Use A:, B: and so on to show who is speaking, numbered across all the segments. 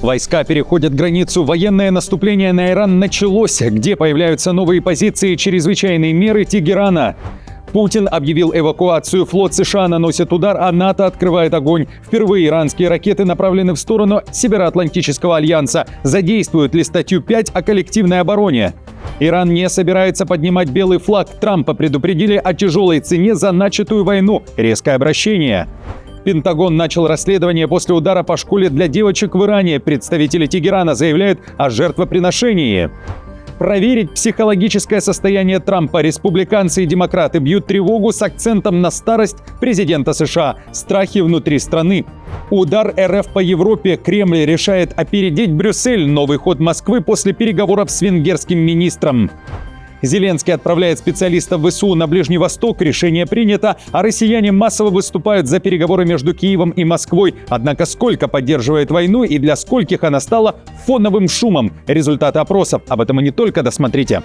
A: Войска переходят границу. Военное наступление на Иран началось. Где появляются новые позиции, чрезвычайные меры Тегерана. Путин объявил эвакуацию. Флот США наносит удар, а НАТО открывает огонь. Впервые иранские ракеты направлены в сторону Североатлантического альянса. Задействуют ли статью 5 о коллективной обороне? Иран не собирается поднимать белый флаг. Трампа предупредили о тяжелой цене за начатую войну. Резкое обращение. Пентагон начал расследование после удара по школе для девочек в Иране. Представители Тегерана заявляют о жертвоприношении. Проверить психологическое состояние Трампа. Республиканцы и демократы бьют тревогу с акцентом на старость президента США. Страхи внутри страны. Удар РФ по Европе. Кремль решает опередить Брюссель. Новый ход Москвы после переговоров с венгерским министром. Зеленский отправляет специалистов ВСУ на Ближний Восток. Решение принято, а россияне массово выступают за переговоры между Киевом и Москвой. Однако сколько поддерживает войну и для скольких она стала фоновым шумом? Результаты опросов. Об этом и не только. Досмотрите.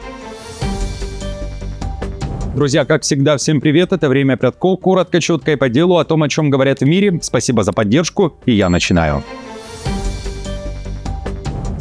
A: Друзья, как всегда, всем привет. Это «Время Прядков». Коротко, четко и по делу о том, о чем говорят в мире. Спасибо за поддержку, и я начинаю.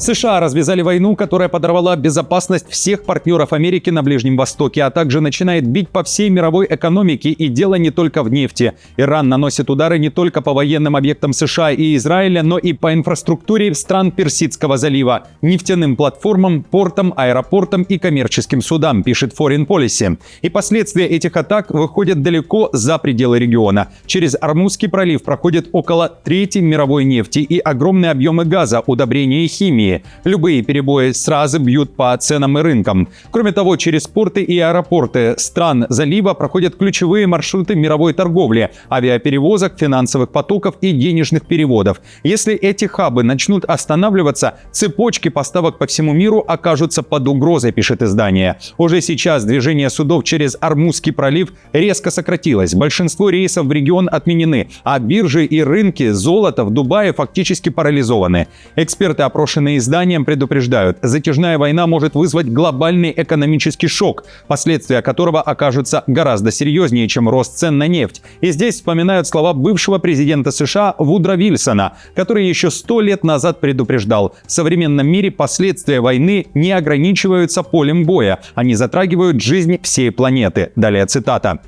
A: США развязали войну, которая подорвала безопасность всех партнеров Америки на Ближнем Востоке, а также начинает бить по всей мировой экономике, и дело не только в нефти. Иран наносит удары не только по военным объектам США и Израиля, но и по инфраструктуре стран Персидского залива, нефтяным платформам, портам, аэропортам и коммерческим судам, пишет Foreign Policy. И последствия этих атак выходят далеко за пределы региона. Через Ормузский пролив проходит около трети мировой нефти и огромные объемы газа, удобрения и химии. Любые перебои сразу бьют по ценам и рынкам. Кроме того, через порты и аэропорты стран залива проходят ключевые маршруты мировой торговли, авиаперевозок, финансовых потоков и денежных переводов. Если эти хабы начнут останавливаться, цепочки поставок по всему миру окажутся под угрозой, пишет издание. Уже сейчас движение судов через Ормузский пролив резко сократилось. Большинство рейсов в регион отменены, а биржи и рынки золота в Дубае фактически парализованы. Эксперты, опрошенные изданием, предупреждают, затяжная война может вызвать глобальный экономический шок, последствия которого окажутся гораздо серьезнее, чем рост цен на нефть. И здесь вспоминают слова бывшего президента США Вудро Вильсона, который еще 100 лет назад предупреждал: в современном мире последствия войны не ограничиваются полем боя, они затрагивают жизнь всей планеты. Далее цитата.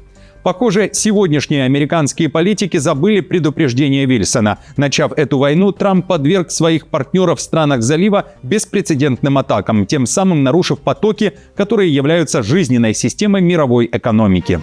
A: Похоже, сегодняшние американские политики забыли предупреждение Вильсона. Начав эту войну, Трамп подверг своих партнеров в странах залива беспрецедентным атакам, тем самым нарушив потоки, которые являются жизненной системой мировой экономики.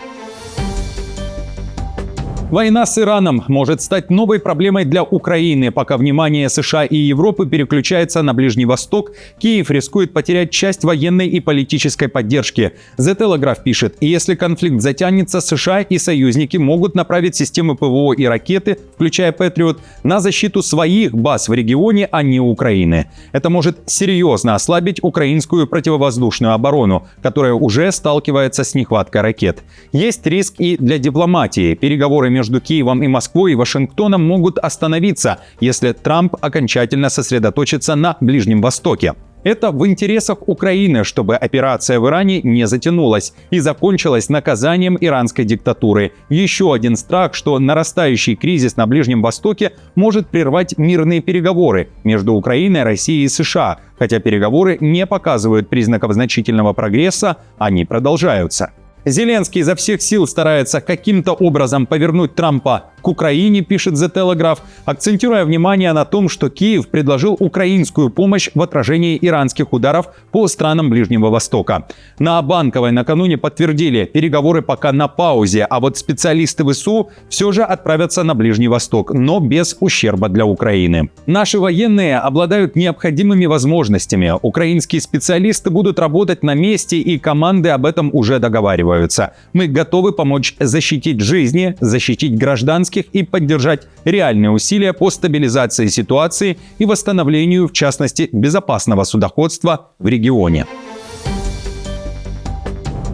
A: Война с Ираном может стать новой проблемой для Украины. Пока внимание США и Европы переключается на Ближний Восток, Киев рискует потерять часть военной и политической поддержки. The Telegraph пишет, если конфликт затянется, США и союзники могут направить системы ПВО и ракеты, включая Патриот, на защиту своих баз в регионе, а не Украины. Это может серьезно ослабить украинскую противовоздушную оборону, которая уже сталкивается с нехваткой ракет. Есть риск и для дипломатии. Переговоры между Киевом и Москвой и Вашингтоном могут остановиться, если Трамп окончательно сосредоточится на Ближнем Востоке. Это в интересах Украины, чтобы операция в Иране не затянулась и закончилась наказанием иранской диктатуры. Еще один страх, что нарастающий кризис на Ближнем Востоке может прервать мирные переговоры между Украиной, Россией и США. Хотя переговоры не показывают признаков значительного прогресса, они продолжаются. Зеленский изо всех сил старается каким-то образом повернуть Трампа к Украине, пишет The Telegraph, акцентируя внимание на том, что Киев предложил украинскую помощь в отражении иранских ударов по странам Ближнего Востока. На Банковой накануне подтвердили, переговоры пока на паузе, а вот специалисты ВСУ все же отправятся на Ближний Восток, но без ущерба для Украины. Наши военные обладают необходимыми возможностями. Украинские специалисты будут работать на месте, и команды об этом уже договариваются. Мы готовы помочь защитить жизни, защитить гражданских и поддержать реальные усилия по стабилизации ситуации и восстановлению, в частности, безопасного судоходства в регионе.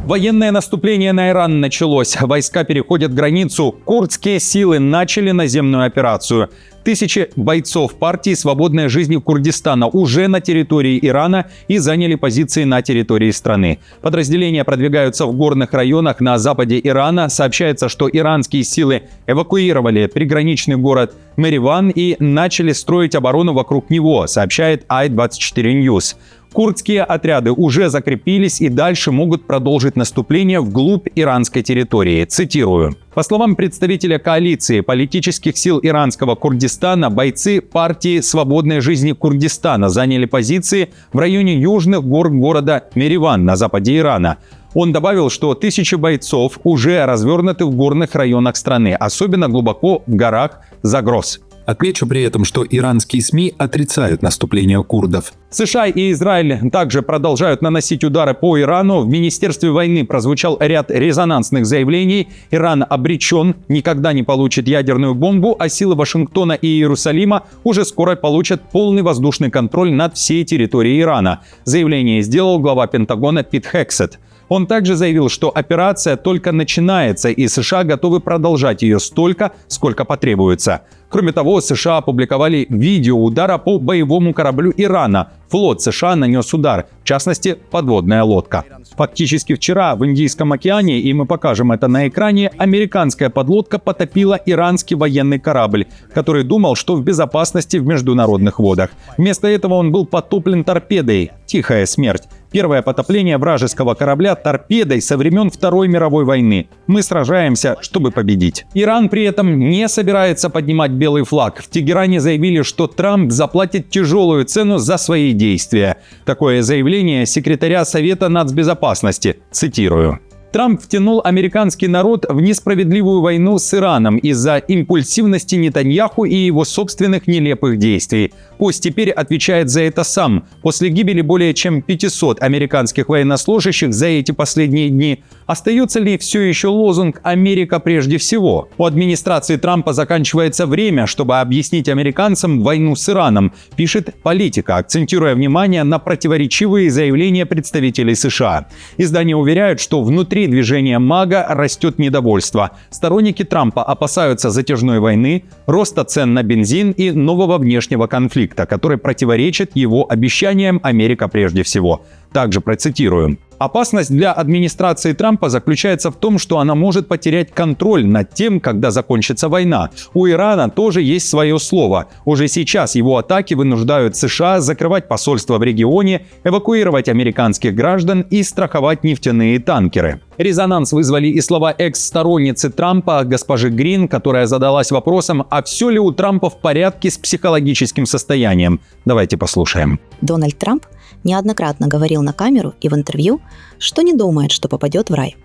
A: Военное наступление на Иран началось. Войска переходят границу. Курдские силы начали наземную операцию. Тысячи бойцов партии «Свободная жизнь Курдистана» уже на территории Ирана и заняли позиции на территории страны. Подразделения продвигаются в горных районах на западе Ирана. Сообщается, что иранские силы эвакуировали приграничный город Мериван и начали строить оборону вокруг него, сообщает i24 News. Курдские отряды уже закрепились и дальше могут продолжить наступление вглубь иранской территории. Цитирую. По словам представителя коалиции политических сил иранского Курдистана, бойцы партии «Свободная жизнь Курдистана» заняли позиции в районе южных гор города Мериван на западе Ирана. Он добавил, что тысячи бойцов уже развернуты в горных районах страны, особенно глубоко в горах Загроз.
B: Отмечу при этом, что иранские СМИ отрицают наступление курдов.
A: США и Израиль также продолжают наносить удары по Ирану. В Министерстве войны прозвучал ряд резонансных заявлений. Иран обречен, никогда не получит ядерную бомбу, а силы Вашингтона и Иерусалима уже скоро получат полный воздушный контроль над всей территорией Ирана. Заявление сделал глава Пентагона Пит Хексет. Он также заявил, что операция только начинается, и США готовы продолжать ее столько, сколько потребуется. Кроме того, США опубликовали видео удара по боевому кораблю Ирана. Флот США нанес удар, в частности, подводная лодка. Фактически вчера в Индийском океане, и мы покажем это на экране, американская подлодка потопила иранский военный корабль, который думал, что в безопасности в международных водах. Вместо этого он был потоплен торпедой. Тихая смерть. Первое потопление вражеского корабля торпедой со времен Второй мировой войны. Мы сражаемся, чтобы победить. Иран при этом не собирается поднимать белый флаг. В Тегеране заявили, что Трамп заплатит тяжелую цену за свои действия. Такое заявление секретаря Совета нацбезопасности. Цитирую. Трамп втянул американский народ в несправедливую войну с Ираном из-за импульсивности Нетаньяху и его собственных нелепых действий. Пусть теперь отвечает за это сам. После гибели более чем 500 американских военнослужащих за эти последние дни остается ли все еще лозунг «Америка прежде всего»? У администрации Трампа заканчивается время, чтобы объяснить американцам войну с Ираном, пишет Политика, акцентируя внимание на противоречивые заявления представителей США. Издание уверяют, что внутри движения МАГА растет недовольство. Сторонники Трампа опасаются затяжной войны, роста цен на бензин и нового внешнего конфликта, который противоречит его обещаниям «Америка прежде всего». Также процитирую. Опасность для администрации Трампа заключается в том, что она может потерять контроль над тем, когда закончится война. У Ирана тоже есть свое слово. Уже сейчас его атаки вынуждают США закрывать посольства в регионе, эвакуировать американских граждан и страховать нефтяные танкеры. Резонанс вызвали и слова экс-сторонницы Трампа, госпожи Грин, которая задалась вопросом, а все ли у Трампа в порядке с психологическим состоянием. Давайте послушаем.
C: Дональд Трамп неоднократно говорил на камеру и в интервью, что не думает, что попадет в рай.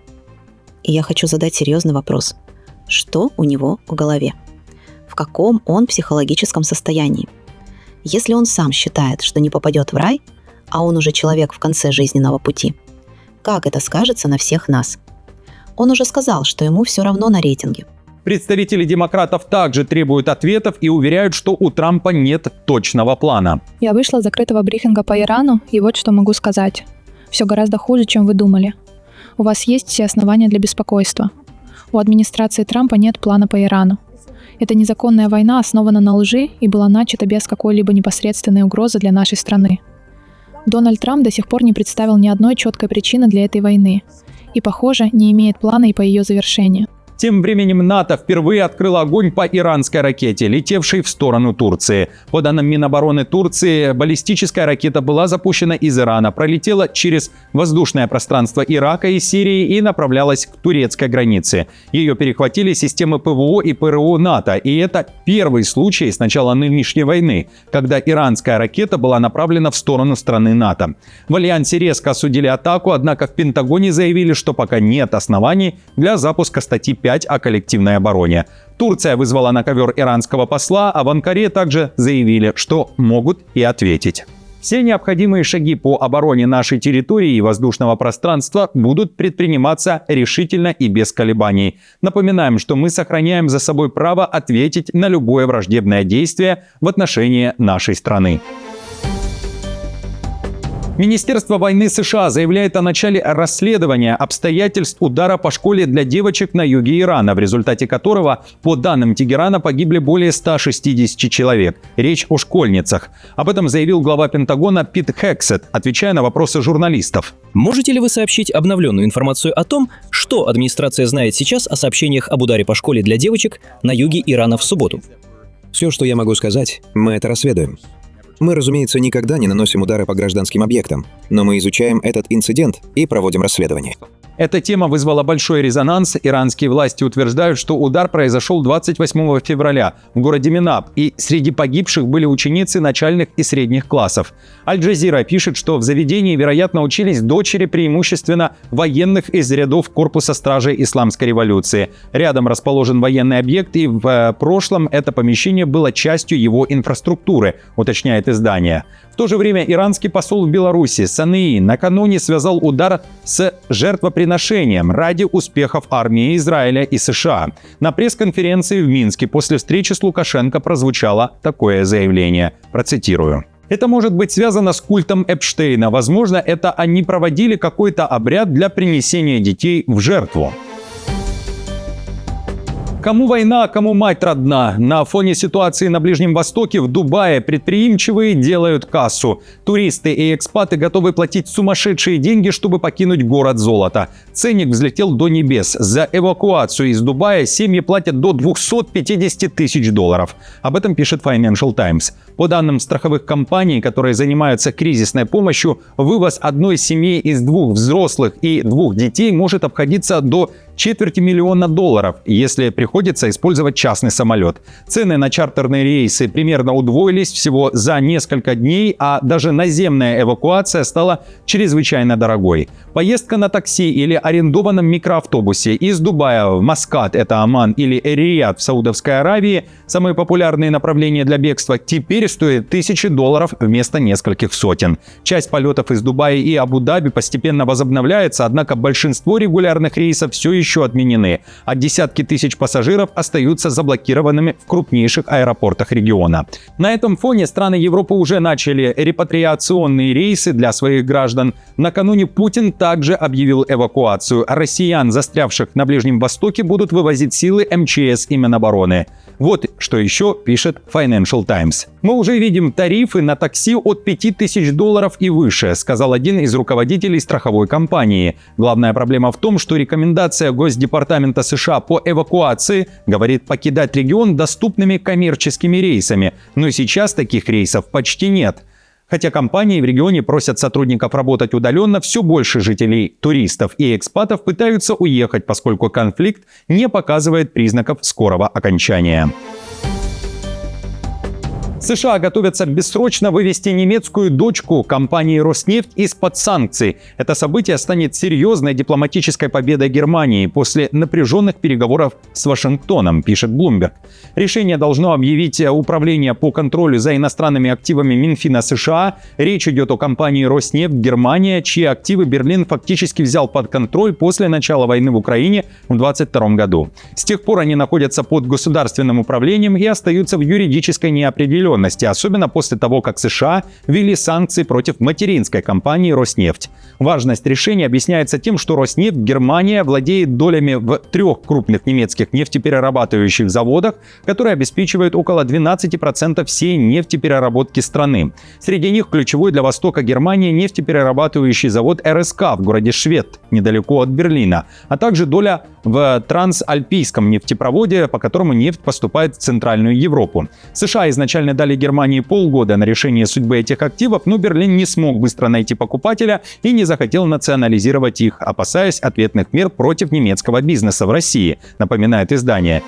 C: И я хочу задать серьезный вопрос. Что у него в голове? В каком он психологическом состоянии? Если он сам считает, что не попадет в рай, а он уже человек в конце жизненного пути, как это скажется на всех нас? Он уже сказал, что ему все равно на рейтинге.
A: Представители демократов также требуют ответов и уверяют, что у Трампа нет точного плана.
D: Я вышла с закрытого брифинга по Ирану, и вот что могу сказать. Все гораздо хуже, чем вы думали. У вас есть все основания для беспокойства. У администрации Трампа нет плана по Ирану. Эта незаконная война основана на лжи и была начата без какой-либо непосредственной угрозы для нашей страны. Дональд Трамп до сих пор не представил ни одной четкой причины для этой войны и, похоже, не имеет плана и по ее завершению.
A: Тем временем НАТО впервые открыло огонь по иранской ракете, летевшей в сторону Турции. По данным Минобороны Турции, баллистическая ракета была запущена из Ирана, пролетела через воздушное пространство Ирака и Сирии и направлялась к турецкой границе. Ее перехватили системы ПВО и ПРО НАТО, и это первый случай с начала нынешней войны, когда иранская ракета была направлена в сторону страны НАТО. В альянсе резко осудили атаку, однако в Пентагоне заявили, что пока нет оснований для запуска статьи 5 о коллективной обороне. Турция вызвала на ковер иранского посла, а в Анкаре также заявили, что могут и ответить. Все необходимые шаги по обороне нашей территории и воздушного пространства будут предприниматься решительно и без колебаний. Напоминаем, что мы сохраняем за собой право ответить на любое враждебное действие в отношении нашей страны. Министерство войны США заявляет о начале расследования обстоятельств удара по школе для девочек на юге Ирана, в результате которого, по данным Тегерана, погибли более 160 человек. Речь о школьницах. Об этом заявил глава Пентагона Пит Хексет, отвечая на вопросы журналистов.
E: Можете ли вы сообщить обновленную информацию о том, что администрация знает сейчас о сообщениях об ударе по школе для девочек на юге Ирана в субботу?
F: Все, что я могу сказать, мы это расследуем. Мы, разумеется, никогда не наносим удары по гражданским объектам, но мы изучаем этот инцидент и проводим расследование.
A: Эта тема вызвала большой резонанс. Иранские власти утверждают, что удар произошел 28 февраля в городе Минаб, и среди погибших были ученицы начальных и средних классов. Аль-Джазира пишет, что в заведении, вероятно, учились дочери преимущественно военных из рядов корпуса стражей Исламской революции. Рядом расположен военный объект, и в прошлом это помещение было частью его инфраструктуры, уточняет издание. В то же время иранский посол в Беларуси Санеи накануне связал удар с жертвоприношением ради успехов армии Израиля и США. На пресс-конференции в Минске после встречи с Лукашенко прозвучало такое заявление. Процитирую. Это может быть связано с культом Эпштейна. Возможно, это они проводили какой-то обряд для принесения детей в жертву. Кому война, кому мать родна. На фоне ситуации на Ближнем Востоке в Дубае предприимчивые делают кассу. Туристы и экспаты готовы платить сумасшедшие деньги, чтобы покинуть город золота. Ценник взлетел до небес. За эвакуацию из Дубая семьи платят до $250 тысяч. Об этом пишет Financial Times. По данным страховых компаний, которые занимаются кризисной помощью, вывоз одной семьи из 2 взрослых и 2 детей может обходиться до $250 000, если приходится использовать частный самолет. Цены на чартерные рейсы примерно удвоились всего за несколько дней, а даже наземная эвакуация стала чрезвычайно дорогой. Поездка на такси или арендованном микроавтобусе из Дубая в Маскат, это Оман, или Эр-Рияд в Саудовской Аравии, самые популярные направления для бегства, теперь стоят $1000 вместо нескольких сотен. Часть полетов из Дубая и Абу-Даби постепенно возобновляется, однако большинство регулярных рейсов все еще отменены, а десятки тысяч пассажиров остаются заблокированными в крупнейших аэропортах региона. На этом фоне страны Европы уже начали репатриационные рейсы для своих граждан. Накануне Путин также объявил эвакуацию. Россиян, застрявших на Ближнем Востоке, будут вывозить силы МЧС и Минобороны. Вот что еще пишет Financial Times. Мы уже видим тарифы на такси от $5000 и выше, сказал один из руководителей страховой компании. Главная проблема в том, что рекомендация Госдепартамента США по эвакуации говорит покидать регион доступными коммерческими рейсами, но сейчас таких рейсов почти нет. Хотя компании в регионе просят сотрудников работать удаленно, все больше жителей, туристов и экспатов пытаются уехать, поскольку конфликт не показывает признаков скорого окончания. США готовятся бессрочно вывести немецкую дочку компании «Роснефть» из-под санкций. Это событие станет серьезной дипломатической победой Германии после напряженных переговоров с Вашингтоном, пишет Bloomberg. Решение должно объявить Управление по контролю за иностранными активами Минфина США. Речь идет о компании «Роснефть» Германия, чьи активы Берлин фактически взял под контроль после начала войны в Украине в 2022 году. С тех пор они находятся под государственным управлением и остаются в юридической неопределенности, особенно после того, как США ввели санкции против материнской компании «Роснефть». Важность решения объясняется тем, что «Роснефть» Германия владеет долями в 3 крупных немецких нефтеперерабатывающих заводах, которые обеспечивают около 12% всей нефтепереработки страны. Среди них ключевой для Востока Германии нефтеперерабатывающий завод РСК в городе Швед, недалеко от Берлина, а также доля в трансальпийском нефтепроводе, по которому нефть поступает в Центральную Европу. США изначально дали Германии полгода на решение судьбы этих активов, но Берлин не смог быстро найти покупателя и не захотел национализировать их, опасаясь ответных мер против немецкого бизнеса в России, напоминает издание.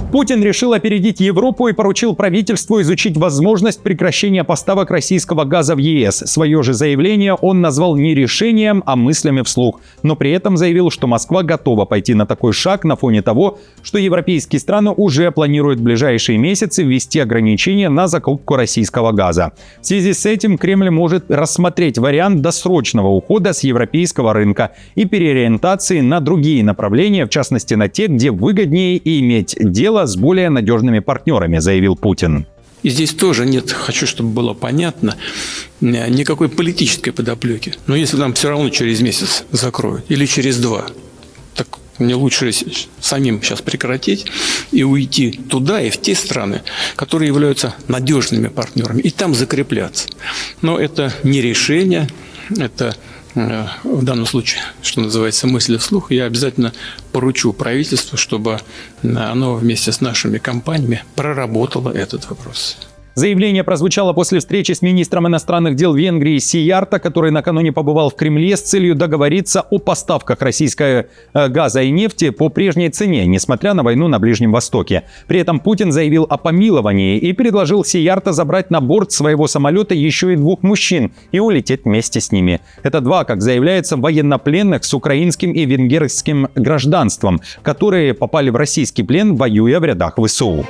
A: Путин решил опередить Европу и поручил правительству изучить возможность прекращения поставок российского газа в ЕС. Свое же заявление он назвал не решением, а мыслями вслух. Но при этом заявил, что Москва готова пойти на такой шаг на фоне того, что европейские страны уже планируют в ближайшие месяцы ввести ограничения на закупку российского газа. В связи с этим Кремль может рассмотреть вариант досрочного ухода с европейского рынка и переориентации на другие направления, в частности на те, где выгоднее иметь дело с более надежными партнерами, заявил Путин.
G: И здесь тоже нет, хочу, чтобы было понятно, никакой политической подоплеки. Но если нам все равно через месяц закроют или через 2, так мне лучше самим сейчас прекратить и уйти туда и в те страны, которые являются надежными партнерами, и там закрепляться. Но это не решение, это в данном случае, что называется, мысли вслух. Я обязательно поручу правительству, чтобы оно вместе с нашими компаниями проработало этот вопрос.
A: Заявление прозвучало после встречи с министром иностранных дел Венгрии Сиярто, который накануне побывал в Кремле с целью договориться о поставках российского газа и нефти по прежней цене, несмотря на войну на Ближнем Востоке. При этом Путин заявил о помиловании и предложил Сиярто забрать на борт своего самолета еще и 2 мужчин и улететь вместе с ними. Это 2, как заявляется, военнопленных с украинским и венгерским гражданством, которые попали в российский плен, воюя в рядах ВСУ.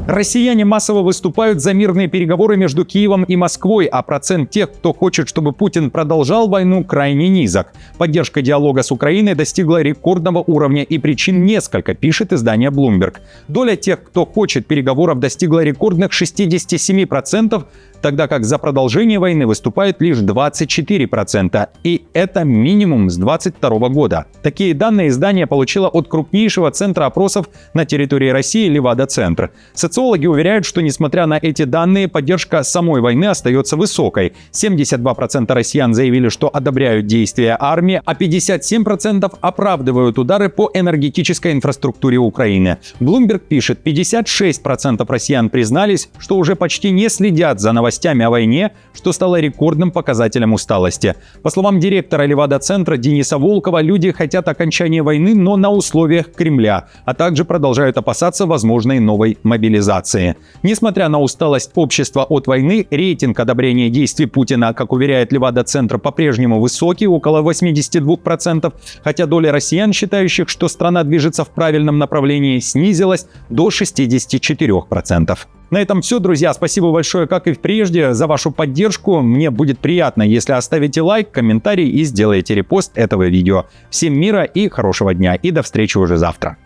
A: Россияне массово выступают за мирные переговоры между Киевом и Москвой, а процент тех, кто хочет, чтобы Путин продолжал войну, крайне низок. Поддержка диалога с Украиной достигла рекордного уровня, и причин несколько, пишет издание Bloomberg. Доля тех, кто хочет переговоров, достигла рекордных 67%, тогда как за продолжение войны выступает лишь 24%. И это минимум с 2022 года. Такие данные издание получило от крупнейшего центра опросов на территории России Левада-центр. Социологи уверяют, что несмотря на эти данные, поддержка самой войны остается высокой. 72% россиян заявили, что одобряют действия армии, а 57% оправдывают удары по энергетической инфраструктуре Украины. Bloomberg пишет, 56% россиян признались, что уже почти не следят за новостями о войне, что стало рекордным показателем усталости. По словам директора Левада-центра Дениса Волкова, люди хотят окончания войны, но на условиях Кремля, а также продолжают опасаться возможной новой мобилизации. Несмотря на усталость общества от войны, рейтинг одобрения действий Путина, как уверяет Левада-центр, по-прежнему высокий, около 82%, хотя доля россиян, считающих, что страна движется в правильном направлении, снизилась до 64%. На этом все, друзья. Спасибо большое, как и прежде, за вашу поддержку. Мне будет приятно, если оставите лайк, комментарий и сделаете репост этого видео. Всем мира и хорошего дня. И до встречи уже завтра.